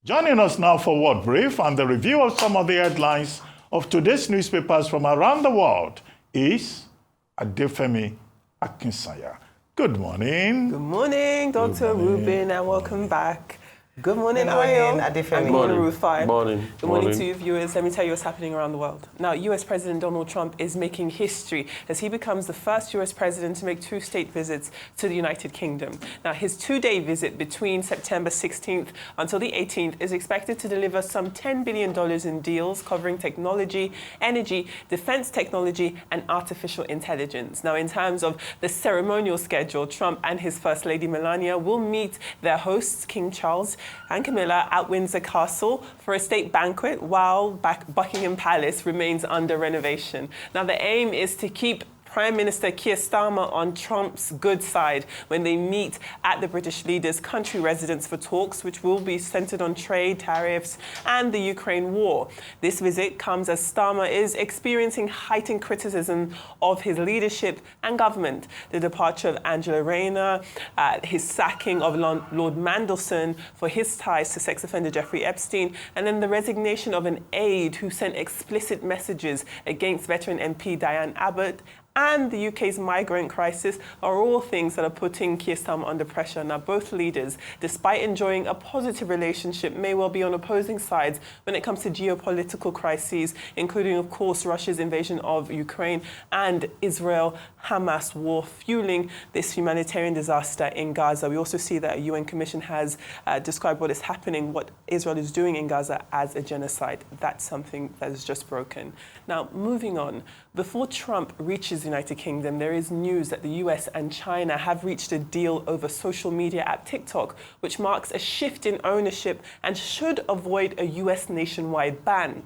Joining us now for Word Brief and the review of some of the headlines of today's newspapers from around the world is Adefemi Akinsanya. Good morning. Good morning, Dr. Rubin, and welcome back. Good morning, Good morning, Ayo. Adefemi. And good morning, Rufai. Morning. Good morning to you viewers. Let me tell you what's happening around the world. Now, US President Donald Trump is making history as he becomes the first US president to make two state visits to the United Kingdom. Now, his two-day visit between September 16th until the 18th is expected to deliver some $10 billion in deals covering technology, energy, defense technology, and artificial intelligence. Now, in terms of the ceremonial schedule, Trump and his First Lady Melania will meet their hosts, King Charles and Camilla, at Windsor Castle for a state banquet while Buckingham Palace remains under renovation. Now, the aim is to keep Prime Minister Keir Starmer on Trump's good side when they meet at the British leader's country residence for talks, which will be centered on trade, tariffs, and the Ukraine war. This visit comes as Starmer is experiencing heightened criticism of his leadership and government. The departure of Angela Rayner, his sacking of Lord Mandelson for his ties to sex offender Jeffrey Epstein, and then the resignation of an aide who sent explicit messages against veteran MP Diane Abbott, and the UK's migrant crisis are all things that are putting Keir Starmer under pressure. Now, both leaders, despite enjoying a positive relationship, may well be on opposing sides when it comes to geopolitical crises, including, of course, Russia's invasion of Ukraine and Israel-Hamas war, fueling this humanitarian disaster in Gaza. We also see that a UN commission has described what is happening, what Israel is doing in Gaza, as a genocide. That's something that is just broken. Now, moving on, before Trump reaches the United Kingdom, there is news that the US and China have reached a deal over social media app TikTok, which marks a shift in ownership and should avoid a US nationwide ban.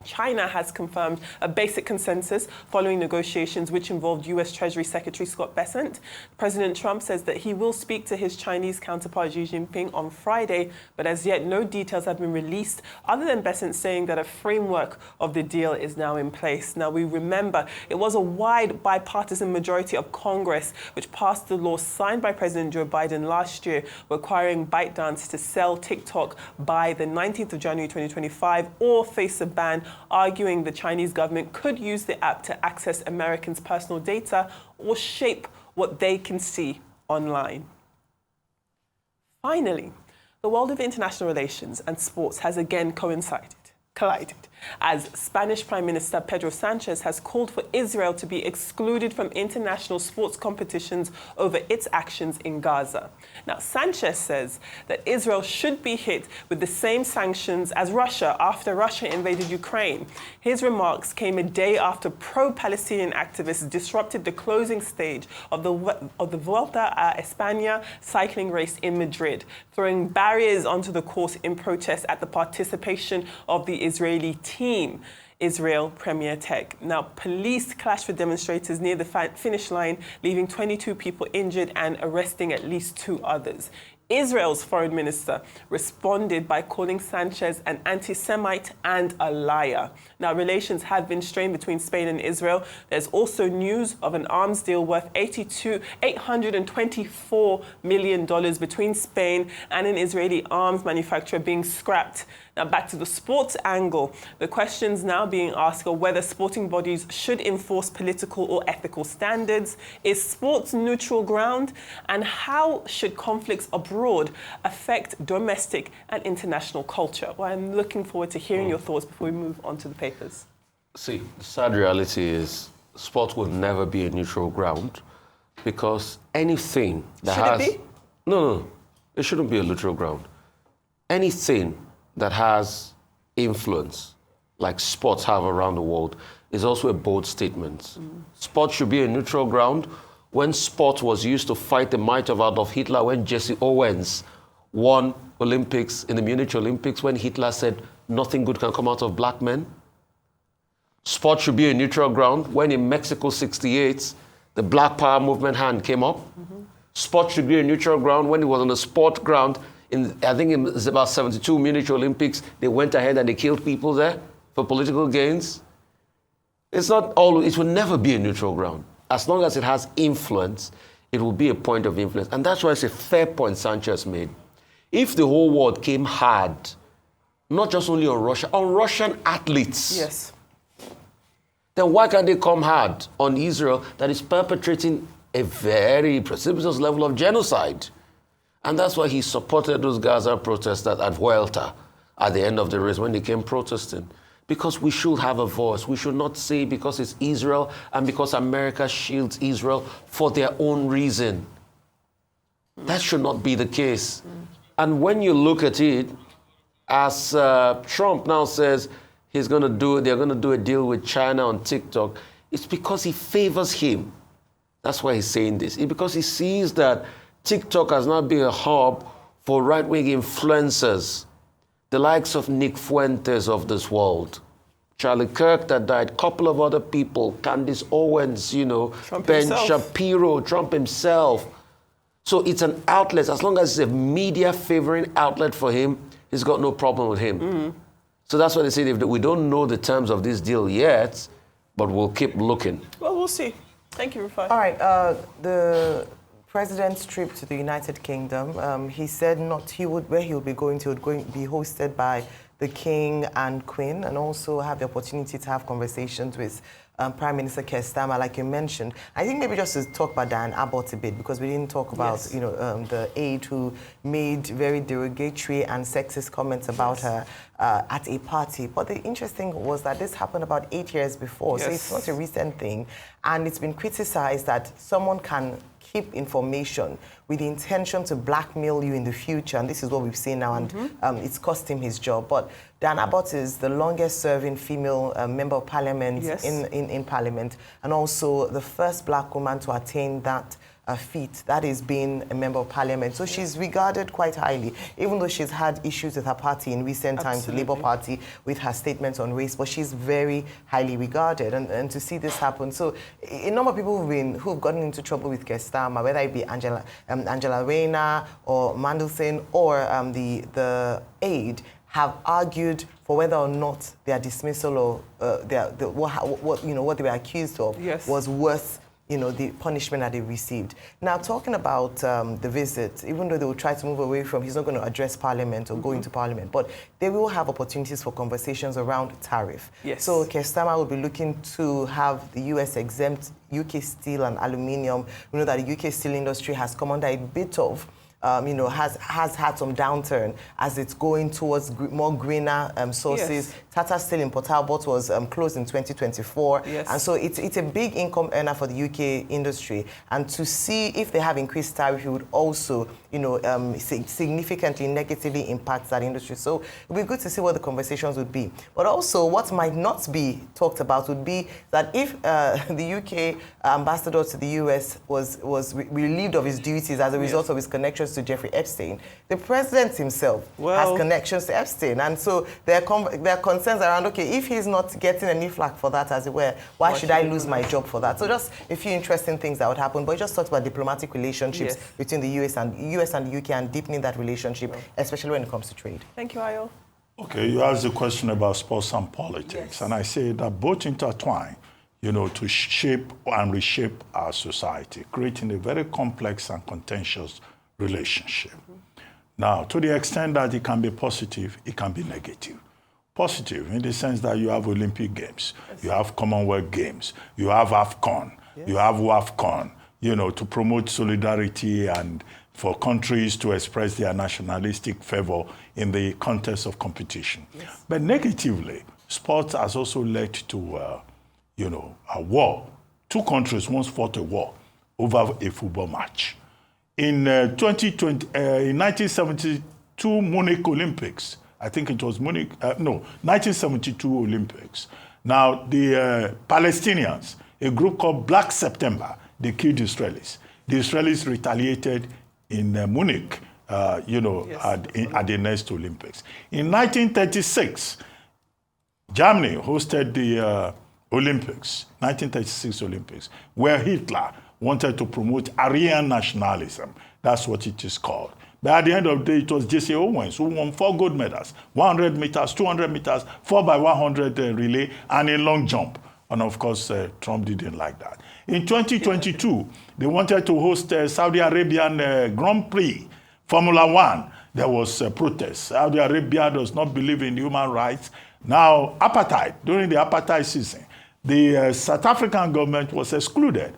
China has confirmed a basic consensus following negotiations which involved US Treasury Secretary Scott Bessent. President Trump says that he will speak to his Chinese counterpart Xi Jinping on Friday, but as yet no details have been released other than Bessent saying that a framework of the deal is now in place. Now, we remember it was a wide bipartisan majority of Congress which passed the law signed by President Joe Biden last year requiring ByteDance to sell TikTok by the 19th of January 2025 or face a ban, arguing the Chinese government could use the app to access Americans' personal data or shape what they can see online. Finally, the world of international relations and sports has again collided, as Spanish Prime Minister Pedro Sanchez has called for Israel to be excluded from international sports competitions over its actions in Gaza. Now, Sanchez says that Israel should be hit with the same sanctions as Russia after Russia invaded Ukraine. His remarks came a day after pro-Palestinian activists disrupted the closing stage of the Vuelta a España cycling race in Madrid, throwing barriers onto the course in protest at the participation of the Israeli team, Israel Premier Tech. Now, police clashed with demonstrators near the finish line, leaving 22 people injured and arresting at least 2 others. Israel's foreign minister responded by calling Sanchez an anti-Semite and a liar. Now, relations have been strained between Spain and Israel. There's also news of an arms deal worth $824 million between Spain and an Israeli arms manufacturer being scrapped. Now, back to the sports angle. The questions now being asked are whether sporting bodies should enforce political or ethical standards. Is sports neutral ground? And how should conflicts abroad affect domestic and international culture? Well, I'm looking forward to hearing your thoughts before we move on to the papers. See, the sad reality is sport will never be a neutral ground because anything that Should it be? No, it shouldn't be a neutral ground. Anything that has influence, like sports have around the world, is also a bold statement. Sport should be a neutral ground. When sport was used to fight the might of Adolf Hitler, when Jesse Owens won Olympics in the Munich Olympics, when Hitler said nothing good can come out of black men. Sport should be a neutral ground. When in Mexico 68, the Black Power movement hand came up. Sport should be a neutral ground. When it was on the sport ground, I think it was about 72 Munich Olympics, they went ahead and they killed people there for political gains. It will never be a neutral ground. As long as it has influence, it will be a point of influence. And that's why it's a fair point Sanchez made. If the whole world came hard not just only on Russia, on Russian athletes. Yes. Then why can't they come hard on Israel that is perpetrating a very precipitous level of genocide? And that's why he supported those Gaza protesters at Vuelta at the end of the race when they came protesting. Because we should have a voice. We should not say because it's Israel and because America shields Israel for their own reason. That should not be the case. And when you look at it, as Trump now says they're going to do a deal with China on TikTok, it's because he favors him. That's why he's saying this. It's because he sees that TikTok has now been a hub for right-wing influencers, the likes of Nick Fuentes of this world, Charlie Kirk that died, a couple of other people, Candace Owens, Trump Ben himself. Shapiro, Trump himself. So it's an outlet. As long as it's a media-favoring outlet for him, he's got no problem with him. So that's why they say that we don't know the terms of this deal yet, but we'll keep looking. Well, we'll see. Thank you, Rufai. All right. The president's trip to the United Kingdom, he said where he would be going to would be hosted by the King and Queen, and also have the opportunity to have conversations with Prime Minister Keir Starmer, like you mentioned. I think maybe just to talk about Diane Abbott a bit, because we didn't talk about the aide who made very derogatory and sexist comments about her at a party. But the interesting was that this happened about 8 years before, so it's not a recent thing, and it's been criticized that someone can keep information with the intention to blackmail you in the future, and this is what we've seen now, and it's cost him his job. But Diane Abbott is the longest-serving female member of parliament in parliament, and also the first black woman to attain that feat, that is being a member of parliament. So she's regarded quite highly, even though she's had issues with her party in recent times, the Labour Party, with her statements on race, but she's very highly regarded. And to see this happen, so a number of people who've gotten into trouble with Keir Starmer, whether it be Angela Rayner or Mandelson or the aide, have argued for whether or not their dismissal or what they were accused of was worth the punishment that they received. Now, talking about the visit, even though they will try to move away from, he's not going to address Parliament or go into Parliament, but they will have opportunities for conversations around tariff. So Keir Starmer will be looking to have the US exempt UK steel and aluminium. We know that the UK steel industry has come under a bit of has had some downturn as it's going towards more greener sources. Tata Steel in Port Talbot was closed in 2024. And so it's a big income earner for the UK industry. And to see if they have increased tariff, it would also, significantly negatively impact that industry. So it would be good to see what the conversations would be. But also what might not be talked about would be that if the UK ambassador to the US was relieved of his duties as a result of his connections to Jeffrey Epstein, the president himself has connections to Epstein. And so there are concerns around, okay, if he's not getting any flack for that, as it were, why should I lose my job for that? So just a few interesting things that would happen. But we just talked about diplomatic relationships between the US and the UK and deepening that relationship, especially when it comes to trade. Thank you, Ayo. Okay, you asked a question about sports and politics, and I say that both intertwine, to shape and reshape our society, creating a very complex and contentious relationship. Now, to the extent that it can be positive, it can be negative. Positive in the sense that you have Olympic Games, you have Commonwealth Games, you have AFCON, you have WAFCON, to promote solidarity and for countries to express their nationalistic fervor in the context of competition. But negatively, sports has also led to, a war. Two countries once fought a war over a football match. In 1972 Munich Olympics, I think it was 1972 Olympics. Now, the Palestinians, a group called Black September, they killed Israelis. The Israelis retaliated in Munich, at the next Olympics. In 1936, Germany hosted the Olympics, 1936 Olympics, where Hitler wanted to promote Aryan nationalism. That's what it is called. But at the end of the day, it was J.C. Owens who won 4 gold medals, 100 meters, 200 meters, 4x100 relay, and a long jump. And of course, Trump didn't like that. In 2022, they wanted to host Saudi Arabian Grand Prix, Formula One, there was protests. Saudi Arabia does not believe in human rights. Now, apartheid, during the apartheid season, the South African government was excluded,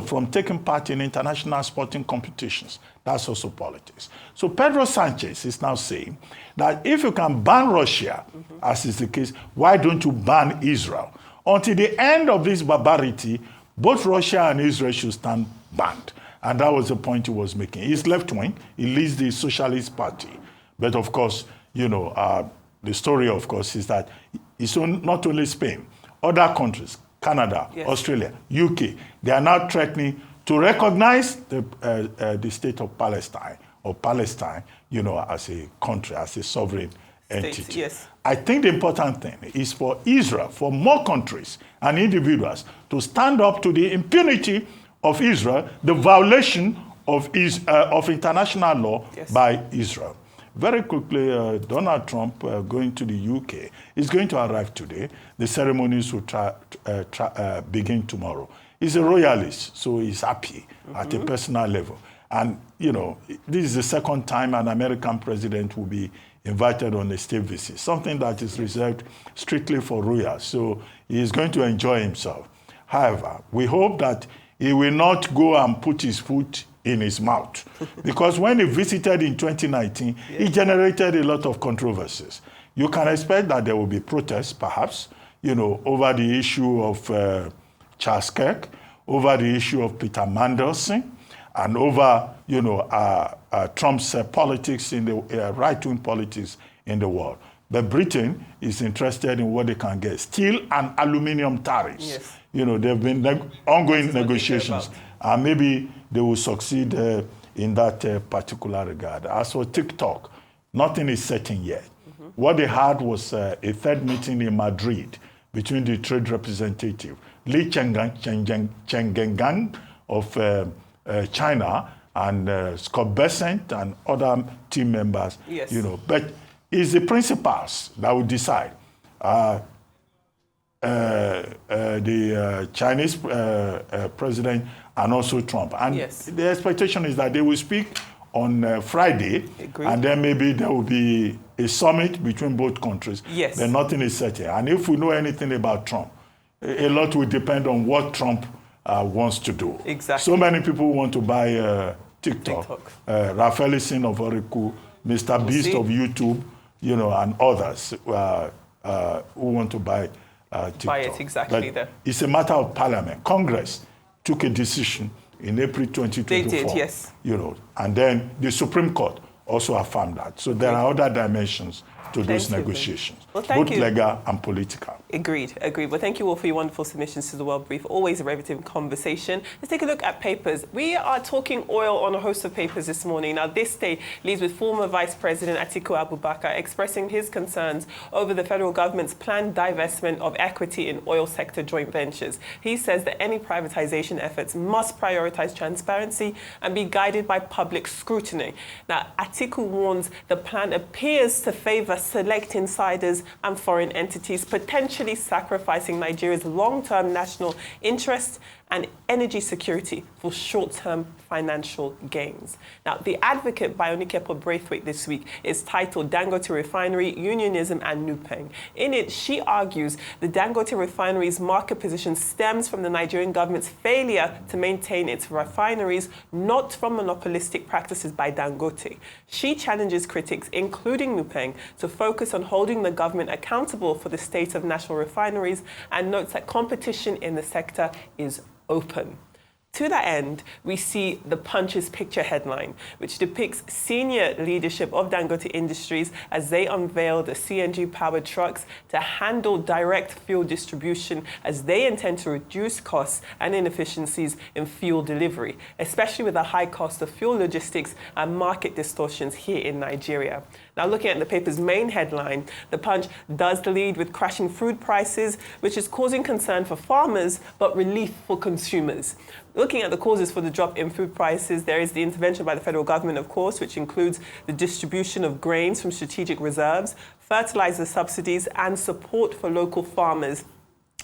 from taking part in international sporting competitions. That's also politics. So Pedro Sanchez is now saying that if you can ban Russia, as is the case, why don't you ban Israel? Until the end of this barbarity, both Russia and Israel should stand banned. And that was the point he was making. He's left-wing. He leads the Socialist Party. But of course, the story, of course, is that it's not only Spain, other countries, Canada, Australia, UK, they are now threatening to recognize the state of Palestine, or Palestine, as a country, as a sovereign entity. Yes. I think the important thing is for Israel, for more countries and individuals to stand up to the impunity of Israel, the violation of international law by Israel. Very quickly, Donald Trump going to the UK is going to arrive today. The ceremonies will begin tomorrow. He's a royalist, so he's happy at a personal level. And, this is the second time an American president will be invited on a state visit, something that is reserved strictly for royals. So he is going to enjoy himself. However, we hope that he will not go and put his foot in his mouth. Because when he visited in 2019, he generated a lot of controversies. You can expect that there will be protests, perhaps, over the issue of Charles Kirk, over the issue of Peter Mandelson, and over, Trump's politics in the right-wing politics in the world. But Britain is interested in what they can get. Steel and aluminum tariffs. Yes. There have been ongoing negotiations. And maybe they will succeed in that particular regard. As for TikTok, nothing is certain yet. What they had was a third meeting in Madrid between the trade representative, Li Chenggang of China, and Scott Bessent and other team members. Yes. But it's the principals that will decide. The Chinese president and also Trump. And the expectation is that they will speak on Friday. Agreed. And then maybe there will be a summit between both countries. Yes. But nothing is certain. And if we know anything about Trump, a lot will depend on what Trump wants to do. Exactly. So many people want to buy TikTok. Rafael Ellison of Oracle, Mr. Beast of YouTube, and others who want to buy TikTok. Buy it, exactly. But it's a matter of parliament. Congress took a decision in April 2024. They did, yes. And then the Supreme Court also affirmed that. So there are other dimensions to those negotiations, both legal and political. Agreed. Well, thank you all for your wonderful submissions to the World Brief. Always a riveting conversation. Let's take a look at papers. We are talking oil on a host of papers this morning. Now, this day leads with former Vice President Atiku Abubakar expressing his concerns over the federal government's planned divestment of equity in oil sector joint ventures. He says that any privatization efforts must prioritize transparency and be guided by public scrutiny. Now, Atiku warns the plan appears to favor select insiders and foreign entities, potentially sacrificing Nigeria's long-term national interests and energy security for short-term financial gains. Now, The Advocate by Onikepo Braithwaite this week is titled Dangote Refinery, Unionism and Nupeng. In it, she argues the Dangote Refinery's market position stems from the Nigerian government's failure to maintain its refineries, not from monopolistic practices by Dangote. She challenges critics, including Nupeng, to focus on holding the government accountable for the state of national refineries and notes that competition in the sector is open. To that end, we see the Punch's picture headline, which depicts senior leadership of Dangote Industries as they unveil the CNG-powered trucks to handle direct fuel distribution, as they intend to reduce costs and inefficiencies in fuel delivery, especially with the high cost of fuel logistics and market distortions here in Nigeria. Now, looking at the paper's main headline, the Punch does the lead with crashing food prices, which is causing concern for farmers, but relief for consumers. Looking at the causes for the drop in food prices, there is the intervention by the federal government, of course, which includes the distribution of grains from strategic reserves, fertilizer subsidies, and support for local farmers.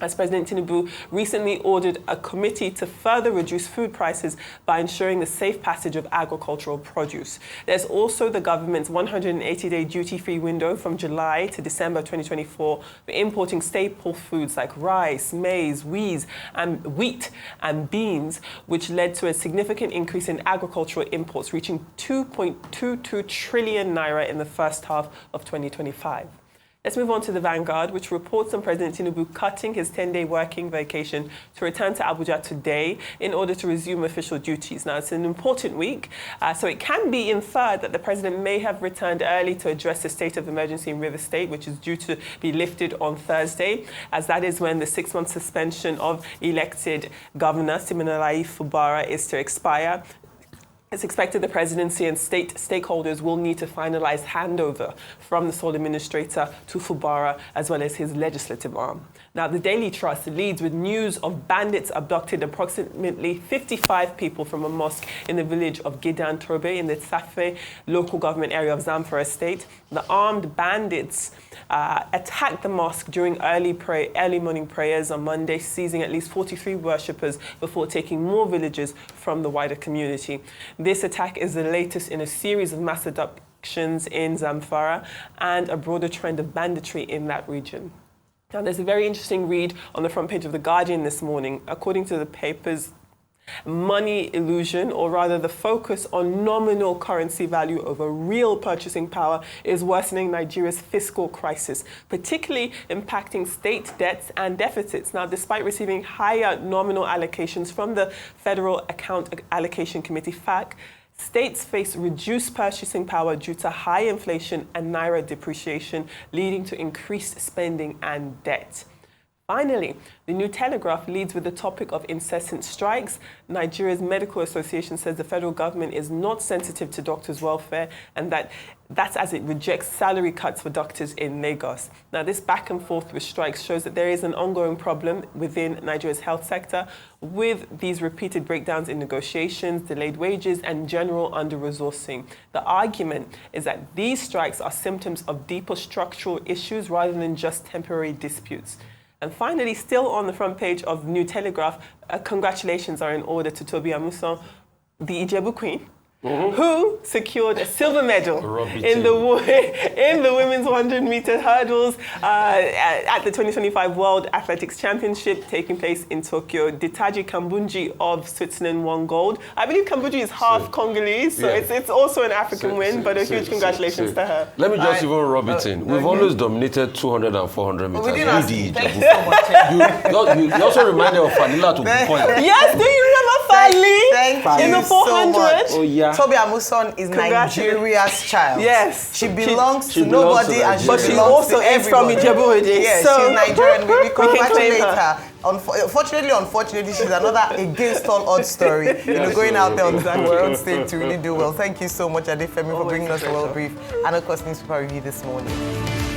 as President Tinubu recently ordered a committee to further reduce food prices by ensuring the safe passage of agricultural produce. There's also the government's 180-day duty-free window from July to December 2024 for importing staple foods like rice, maize, wheat and beans, which led to a significant increase in agricultural imports, reaching 2.22 trillion naira in the first half of 2025. Let's move on to the Vanguard, which reports on President Tinubu cutting his 10-day working vacation to return to Abuja today in order to resume official duties. Now, it's an important week, so it can be inferred that the president may have returned early to address the state of emergency in Rivers State, which is due to be lifted on Thursday, as that is when the 6-month suspension of elected Governor Siminalayi Fubara is to expire. It's expected the presidency and state stakeholders will need to finalize handover from the sole administrator to Fubara, as well as his legislative arm. Now, the Daily Trust leads with news of bandits abducted approximately 55 people from a mosque in the village of Gidan Tobe in the Safe local government area of Zamfara State. The armed bandits attacked the mosque during early morning prayers on Monday, seizing at least 43 worshippers before taking more villagers from the wider community. This attack is the latest in a series of mass abductions in Zamfara and a broader trend of banditry in that region. Now, there's a very interesting read on the front page of The Guardian this morning. According to the paper's money illusion, or rather the focus on nominal currency value over real purchasing power, is worsening Nigeria's fiscal crisis, particularly impacting state debts and deficits. Now, despite receiving higher nominal allocations from the Federal Account Allocation Committee, FAC, states face reduced purchasing power due to high inflation and naira depreciation, leading to increased spending and debt. Finally, the New Telegraph leads with the topic of incessant strikes. Nigeria's Medical Association says the federal government is not sensitive to doctors' welfare, and that's as it rejects salary cuts for doctors in Lagos. Now, this back and forth with strikes shows that there is an ongoing problem within Nigeria's health sector, with these repeated breakdowns in negotiations, delayed wages, and general under-resourcing. The argument is that these strikes are symptoms of deeper structural issues rather than just temporary disputes. And finally, still on the front page of New Telegraph, congratulations are in order to Tobi Amusan, the Ijebu Queen, who secured a silver medal in the women's 100-meter hurdles at the 2025 World Athletics Championship taking place in Tokyo. Ditaji Kambunji of Switzerland won gold. I believe Kambunji is half Congolese, so it's also an African win, but a huge congratulations to her. Let me just even rub it in. We've always dominated 200 and 400 meters. Thank you so much. You also reminded of Fanila to be point. Yes, do you remember Fali in the 400? So much. Oh, yeah. Tobi Amusan is Nigeria's child. Yes. She belongs to nobody, and but she belongs also to is from everybody. Ijebu. Yes, so she's Nigerian. We congratulate her. her. Unfortunately, she's another against all odds story. Going out there on the world stage to really do well. Thank you so much, Adefemi, for bringing us a well brief and of course, newspaper review this morning.